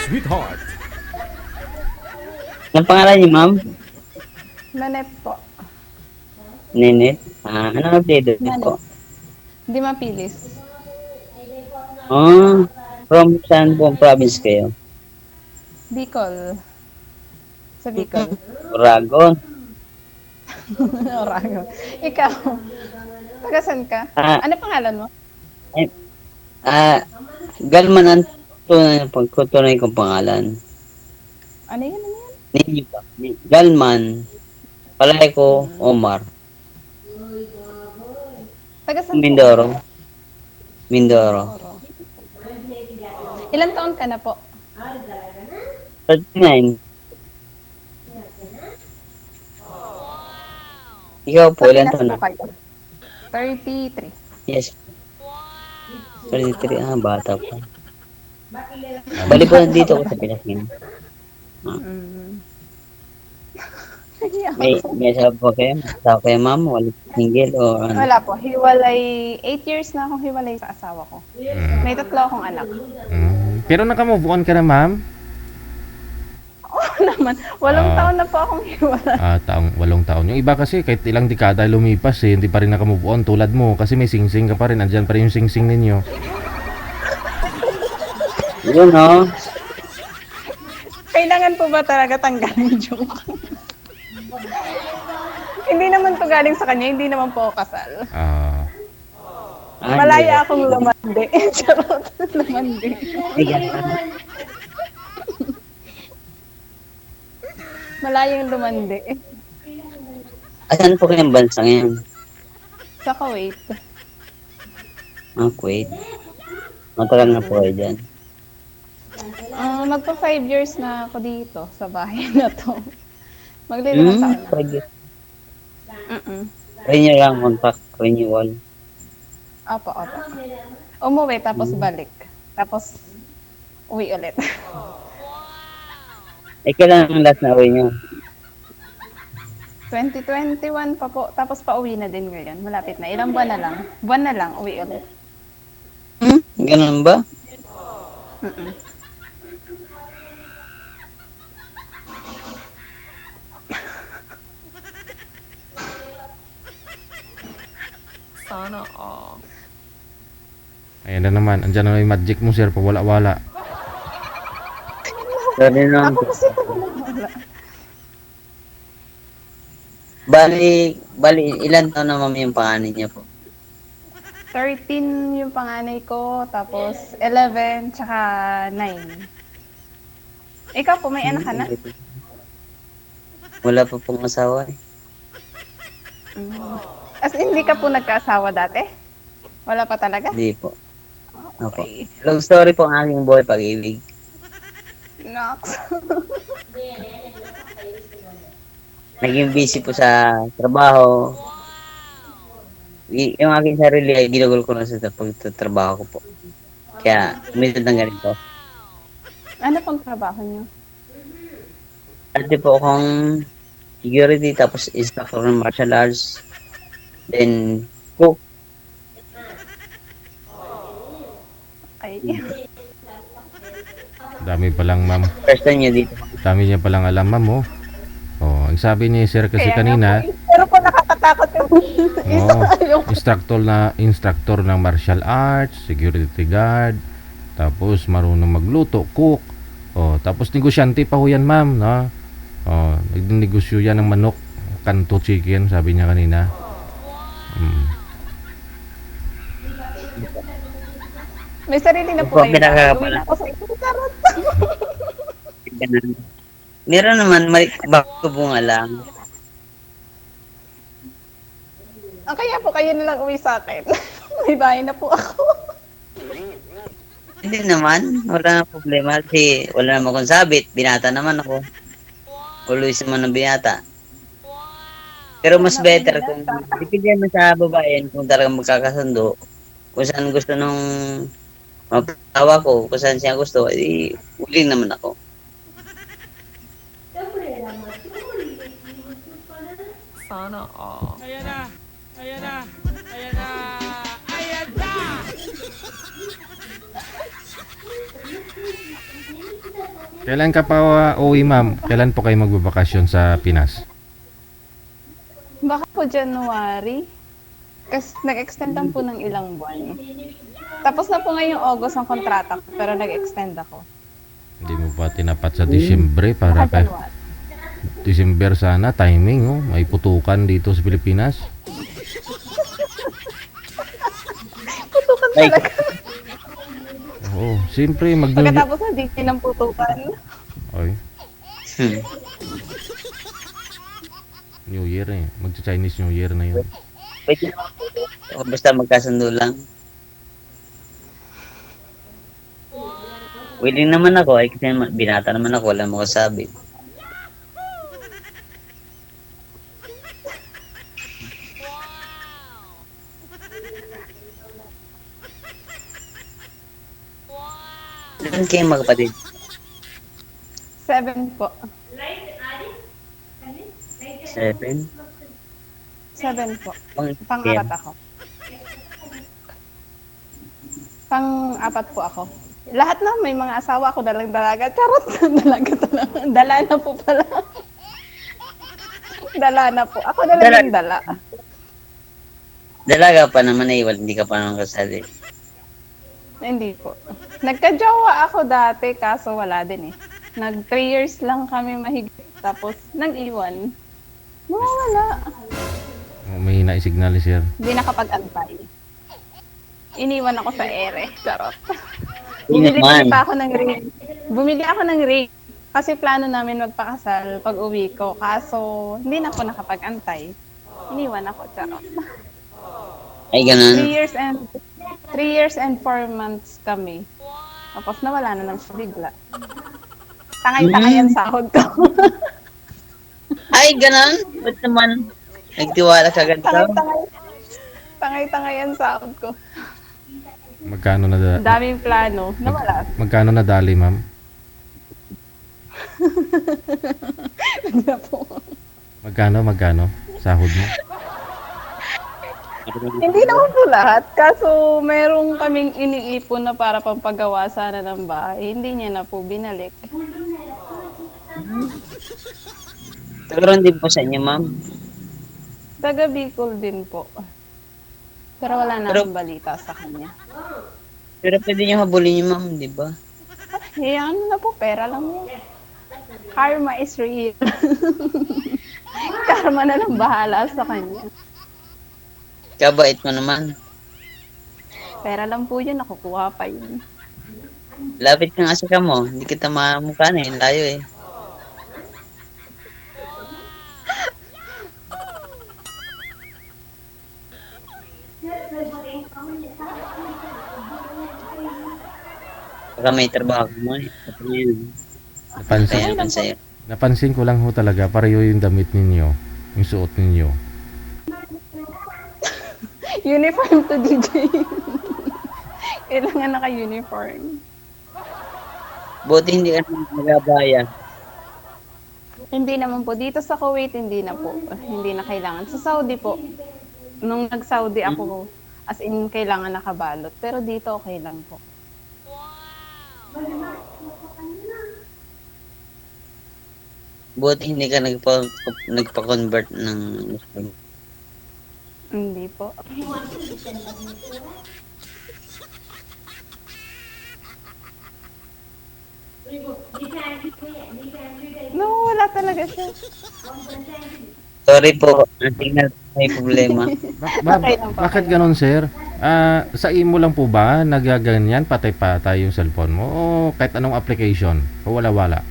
Sweetheart. Anong pangalan niyo, ma'am? Nanep po. Nenet? Anong apelyido niyo po? Nanep. Di mapilis. From saan po province kayo? Bicol. Sa Bicol. Oragon. Orago. Ikaw. Taga saan ka? Ah, Ano pangalan mo? eh, Galman ang tunay kong pangalan. Ano yan? Ano yan? Ninyo ba? Galman. Palay ko, Omar. Taga saan po? Mindoro. Mindoro. Oro. Ilan taon ka na po? 39. Ikaw po, Sa ilan Pinas taon po na? kayo? 33. Yes. 33, bata pa. Bali po, nandito ako sa Pinas ngayon. Mm. Nahiya May asawa po kayo? Asawa kayo, ma'am? Wala single o ano? Wala po. Hiwalay. 8 years na akong hiwalay sa asawa ko. May 3 akong anak. Pero naka-move on ka na, ma'am? Oo naman. 8 taon na po akong hiwalay. 8 taon. Yung iba kasi kahit ilang dekada lumipas hindi pa rin naka-move on tulad mo kasi may sing-sing ka pa rin. Andyan pa rin yung sing-sing ninyo. Yun, no? Kailangan po ba talaga tanggalin yung joke? Hindi naman to galing sa kanya. Hindi naman po ako kasal. Malaya akong lumandi. Charot. Lumandi. Malayang lumandi. Asan po kayong bansa ngayon? Sa Kuwait. Kuwait. Matagal na po kayo dyan. Magpa 5 years na ako dito sa bahay na to. Maglilimang taon na. Pwede. Mm-mm. Renew lang, contact, renewal. Opo, opo. Umuwi tapos balik. Tapos uwi ulit. Kailan ang last na uwi nyo? 2021 pa po. Tapos pauwi na din ngayon. Malapit na. Ilang buwan na lang. Buwan na lang, uwi ulit. Ganun ba? Mm-mm. Sana all. Ayan na naman. Andyan na yung magic mo, sir. Pawala-wala. Sorry naman Ako po. kasi wala. Bali, ilan taon na ma'am yung pangalan niya po? 13 yung panganay ko, tapos 11, tsaka 9. Ikaw po, may anak ka na? Wala pa pong asawa eh. As in, hindi ka po nagkaasawa dati? Wala pa talaga? Hindi po. Opo. Okay. Long story po ang aking buhay pag-ibig. Nox. Naging busy po sa trabaho. Yung aking sarili ay ginugol ko na sa pagtatrabaho ko po. Kaya, umitod ng ganito. Ano pong trabaho niyo? Dati po akong security, tapos instructor ng martial arts. Then, cook. Ay, Dami palang, ma'am. First time niya dito. Dami niya palang alam, ma'am, oh. Oh, ang sabi ni sir kasi kaya kanina, nga po, pero po nakakatakot yung oh, instructor ng martial arts, security guard, tapos marunong magluto, cook. Oh, tapos negosyante pa ho yan, ma'am, no? Oh, nagdinegosyo yan ng manok, kanto chicken, sabi niya kanina. May sarili na po Opo, kayo. pinakakapal. Uwi na ako sa isang karot. Ganun. Meron naman, may bago bunga lang. Kaya po kayo na lang uwi sa akin. May bahay na po ako. Hindi naman, wala na problema. Kasi wala naman akong sabit, binata naman ako. Always naman ng binata. Pero mas better kung dipindi mo sa babae kung talagang magkakasundo. Kung saan gusto nung magpapawa ko, kung saan siya gusto, willing naman ako. Sana all. Ayan na! Ayan na! Ayan na! Ayan na! Kailan ka pa uwi, ma'am? Kailan po kayo magbabakasyon sa Pinas? Baka po January. Kasi nag-extend lang po ng ilang buwan. Tapos na po ngayong August ang kontrata ko, pero nag-extend ako. Hindi mo pa tinapat sa Disyembre para Baka kay January. December sana, timing, oh. May putukan dito sa Pilipinas. Putukan Like, talaga. Oo, siyempre Pagkatapos na di ng putukan. Ay, hmm. New Year eh. Magcha-Chinese New Year na yun. Pwede naman po. Basta magkasundo lang. Willing naman ako, ay kasi binata naman ako, wala mo sabi. Ilan kayo magkapatid? 7 po. 7? 7 po. Pang Pang-apat ako. Pang-apat po ako. Lahat na may mga asawa ako, dalang dalaga. Charot, dalaga talaga. Dala na po pala. Dala na po. Ako na lang yung dala. Dalaga pa naman eh, hindi ka pa naman kasali. Hindi po. Nagka-jowa ako dati, kaso wala din eh. Nag 3 years lang kami mahigit. Tapos, nag-iwan. Nawawala. Oh, may hina yung signal, sir. Hindi nakapag-antay. Iniwan ako sa ere. Charot. Hindi Bumili naman. pa ako ng ring. Bumili ako ng ring. Kasi plano namin magpakasal pag uwi ko. Kaso, hindi na ako nakapag-antay. Iniwan ako. Charot. Ay, 3 ganun. years and 4 months kami. Tapos nawala na ng bigla. Tangay-tangay ang sahod ko. Ay, ganun? Ba't naman? Nagtiwala ka agad ka? Tangay-tangay. Tangay-tangay ang sahod ko. Magkano na Daming plano. Nawala. magkano na dali, ma'am? Hindi na po. Magkano sahod mo? Hindi naman po lahat. Kaso merong kaming iniipon na para pampagawa sana ng bahay. Hindi niya na po binalik. Tagaroon din po sa inyo, ma'am. Taga Bicol din po. Pero wala na Pero- akong balita sa kanya. Pero pwede nyo habulin yung ma'am, di ba? Yan na po, pera lang yun. Karma is real. Karma na lang bahala sa kanya. Kabait mo naman. Pera lang po yun, nakukuha pa yun. Lapit ka nga sa kamo. Hindi kita mamukha na eh. Layo eh. Baka may trabaho mo eh. Napansin, Kaya naman sa'yo. napansin ko lang ho talaga, pareho yung damit ninyo, yung suot ninyo. Uniform to DJ. Kailangan naka-uniform. Buti hindi ka nagabaya. Hindi naman po. Dito sa Kuwait, hindi na po. Hindi na kailangan. Sa Saudi po, nung nag-Saudi ako, as in, kailangan nakabalot. Pero dito, okay lang po. Buti hindi ka nagpa-convert ng Muslim. Hindi po. No, wala talaga siya. Sorry po. Tingnan may problema. Okay lang po. Bakit ganun, sir? Sa imo lang po ba nagaganyan patay-patay yung cellphone mo o kahit anong application o wala-wala?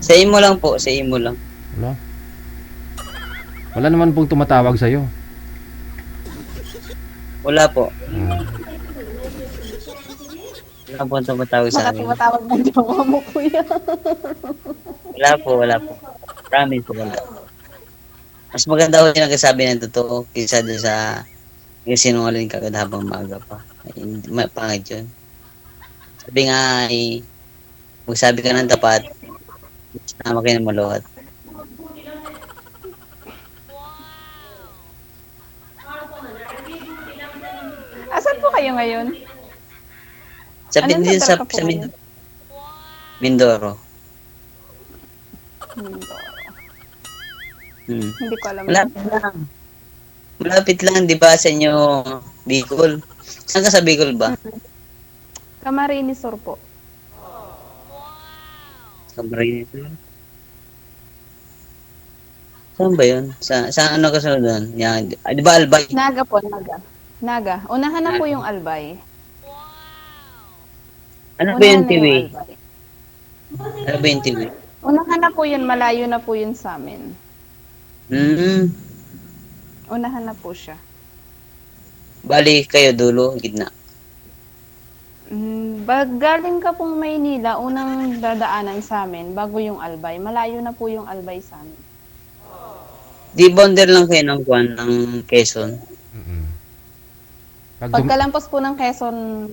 Sa imo lang po. Sa imo lang. Wala. Wala naman pong tumatawag sa'yo. Wala po. Hmm. Wala po ang tumatawag sa Baka akin. tumatawag ng jowa mo, kuya. Wala po. Wala po. Promise po wala. Mas maganda ko yung nagsasabi ng totoo kaysa doon sa yung sinungaling kagad habang maaga pa. Ay, pangit yun. Sabi nga ay magsabi ka ng tapat, sama kayo ng maluhat. Asan po kayo ngayon? Sa, Anong din lugar sa, ka po sa kayo? Mindoro. Mindoro. Hmm. Hindi ko alam. Malapit lang. Malapit lang, di ba, sa inyo, Bicol? Saan ka sa Bicol ba? Camarines Sur po. Sa Camarines. Saan ba yun? Sa ano ka sa doon? Yan. Di ba Albay? Naga po, Naga. Naga. Unahan na po yung Albay. Ano ba Unahan yung na yung TV? Albay. Ano ba yung TV? Unahan na po yun, malayo na po yun sa amin. Hmm. Unahan na po siya. Bali kayo dulo, gitna. Pag galing ka pong Maynila, unang dadaanan sa amin, bago yung Albay. Malayo na po yung Albay sa amin. Di bonder lang kayo ng Juan, ng Quezon. Mm. Pagkalampos po ng Quezon,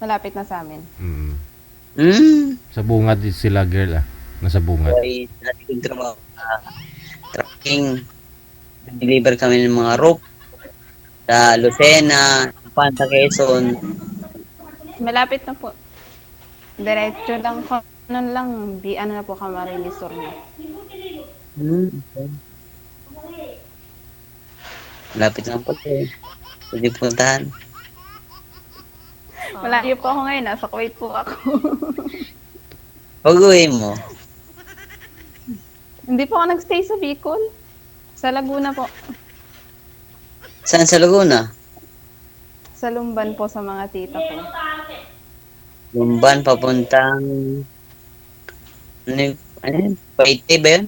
malapit na sa amin. Hmm. Sa bungad sila girl nasa bungad. Ay, dati kong trabaho trucking. Deliver kami ng mga rope sa Lucena, Panta, Quezon. Malapit na po. Diretso lang, ano lang, ano na po, Camarines Sur na. Hmm. Okay. Malapit lang po eh. Pwede puntahan. Malayo po ako ngayon, nasa Kuwait po ako. Pag-uwi mo. Hindi po ako nagstay sa Bicol. Sa Laguna po. Saan sa Laguna? Sa Lumban po sa mga tita ko. Lumban, papuntang... Ano yun? Paite ba yun?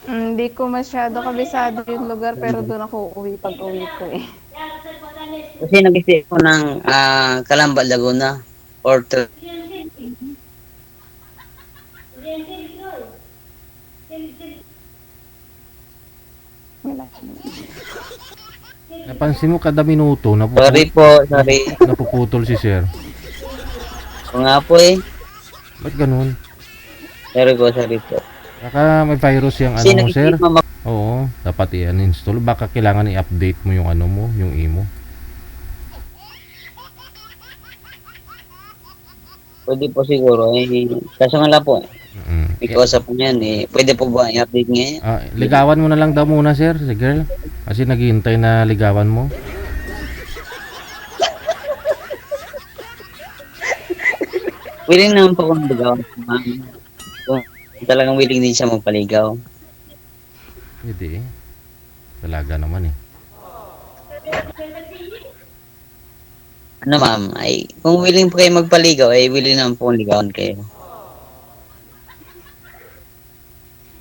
Hindi ko masyado kabisado yung lugar pero doon ako uuwi pag uwi ko eh. Kasi nag-isip ko ng Calamba, Laguna. Or Wala. Napansin mo kada minuto sorry po, sorry. napuputol si sir. O nga po eh. Ba't ganun? Sorry po. Baka may virus yung Kasi ano mo sir. nag-isip mo Oo, dapat i-uninstall. Baka kailangan i-update mo yung ano mo, yung imo. pwede po siguro eh. Kaso nga lang po, Mm. because of yan eh. Pwede po ba i-update ngayon? Ligawan mo na lang daw muna sir, si girl. Kasi naghihintay na ligawan mo. Willing naman po akong ligaw. Kung talagang willing din siya magpaligaw. Hindi eh. Talaga naman eh. Ano ma'am, ay kung willing po kayo magpaligaw, ay willing naman po akong ligawan kayo.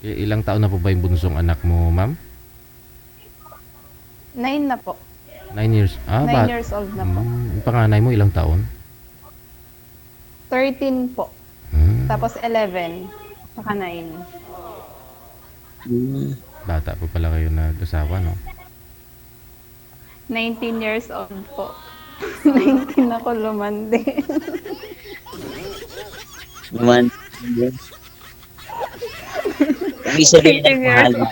Ilang taon na po ba yung bunsong anak mo, ma'am? 9 na po. 9 years. 9 Ba? years old na po. Yung panganay mo ilang taon? 13 po. Hmm, Tapos 11. Saka 9. Hmm. bata pa pala kayo nag-asawa, no? 19 years old po. 19 ako lumandi. Naman. Ibig sabihin nagmahal na.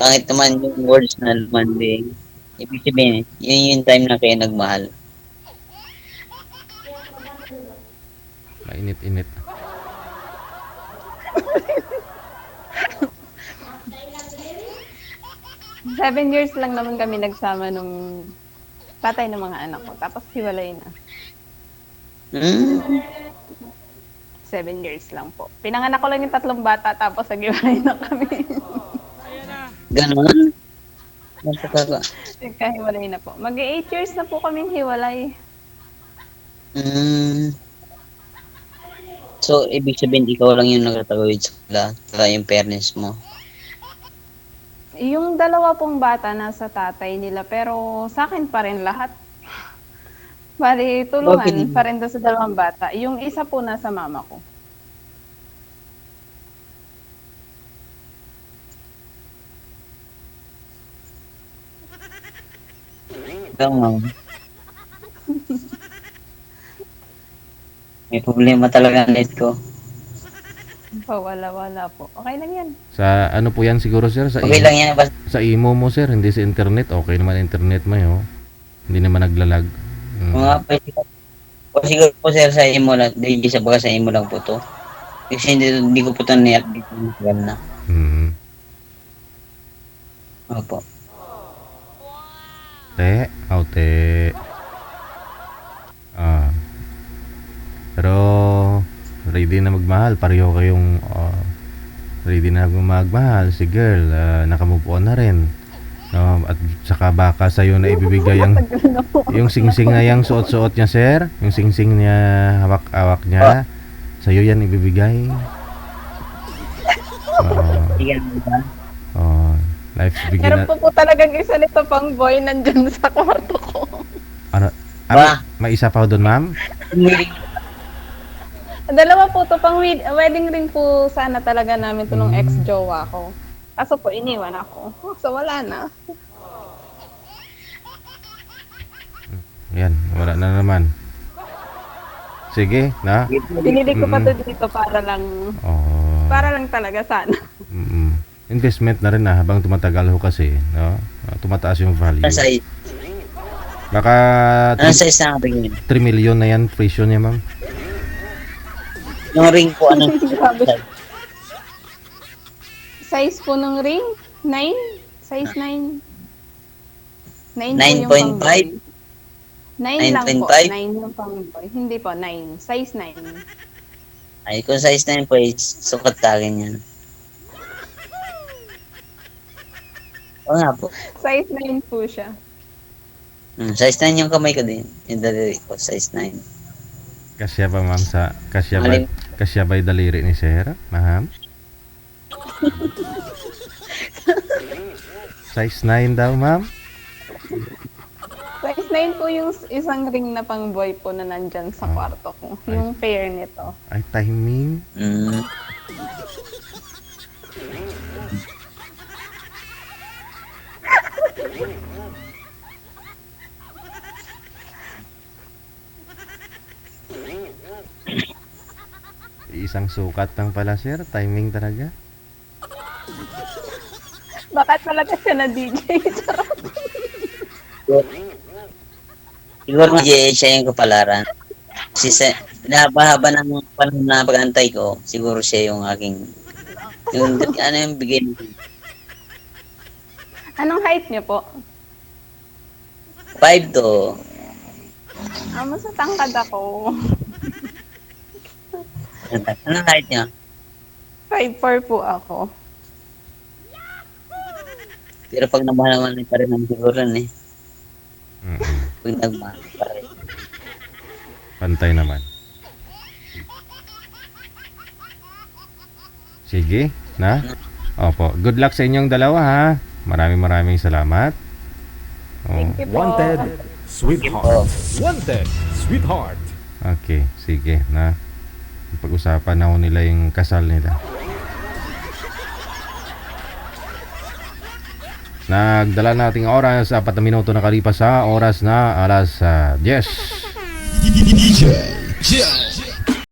Pangit naman yung words na lumanding. Ibig sabihin, yun yung time na kayo nagmahal. Mainit-init. Seven years lang naman kami nagsama nung tatay ng mga anak ko. Tapos hiwalay na. Hmm? 7 years lang po. Pinanganak ko lang yung 3 bata tapos naghiwalay na kami. Ganon? Napakaka. Nagkahiwalay na po. Mag-8 years na po kami hiwalay. Hmm. So, ibig sabihin, ikaw lang yung nagtatagawid sa kanila. Saka yung parents mo. Yung dalawa pong bata nasa tatay nila pero sa akin pa rin lahat. Bali, tulungan Bakit? pa rin doon sa dalawang bata. Yung isa po nasa mama ko. Ikaw, ma'am. May problema talaga ang net ko. Wala po. Okay lang yan. Sa ano po yan siguro sir? Sa Okay imo, lang yan. sa imo mo sir, hindi sa internet. Okay naman internet mo yun. Hindi naman naglalag. Mga po siguro po sir sa imo lang, di sa baga sa imo lang po to. Kasi hindi ko po ito ni-update ng tagal na. Mm. Opo. Te, te. Ah. Pero ready na magmahal, pareho kayong ready na magmahal si girl, naka-move on na rin. No, at saka baka sa na ibibigay ang Matagal na po. yung singsing na yang suot-suot niya, sir. Yung singsing niya, hawak-hawak niya. Sa yan ibibigay. Sige naman ba? Life's Meron begin. po talagang isa nito pang boy nandyan sa kwarto ko. Ano? Ba? May isa pa doon, ma'am? Umiling Dalawa po to pang wedding ring po sana talaga namin to nung ex-jowa ko. Kaso po iniwan ako. So wala na. Yan, wala na naman. Sige, na. Pinili ko pa to dito para lang talaga sana. Investment na rin habang tumatagal ho kasi, no? Tumataas yung value. Ano size? Baka Ano size na ring? 3 million na yan presyo niya, ma'am. Yung ring po, ano? Grabe. Size po ng ring? 9? Size 9. 9 po yung 9.5? pang boy. 9 lang po. 9.5? 9 yung pang boy. Hindi po, 9. Size 9. Ay, kung size 9 po, sukat sa akin yan. Oo nga po. Size 9 po siya. Size 9 yung kamay ko din. Yung daliri ko, size 9. Kasya ba, ma'am, Alin? kasya ba yung daliri ni sir, ma'am? Size 9 daw, ma'am? Size 9 po yung isang ring na pang boy po na nandyan sa kwarto ko. Yung pair nito. Ay, timing. Isang sukat lang pala, sir. Timing talaga. Baka talaga siya na DJ. Siguro nga siya yung kapalaran. Kasi nabahaba ng panahon na pag-antay ko, siguro siya yung aking, yung ano yung bigay. Anong height niyo po? 5 to. Mas matangkad ako. Anong height niya? 5'4" po ako. Pero pag namahal naman pa rin naman siguro eh. Mm-mm. Pag nagmahal pa rin. Pantay naman. Sige, na? Opo. Good luck sa inyong dalawa, ha? Maraming salamat. Oh. Thank you po. Wanted, sweetheart. Wanted, sweetheart. Okay, sige, na. Pag-usapan na ho nila yung kasal nila. Nagdala nating oras, 4 na minuto nakalipas sa oras na alas 10. DJ Joe.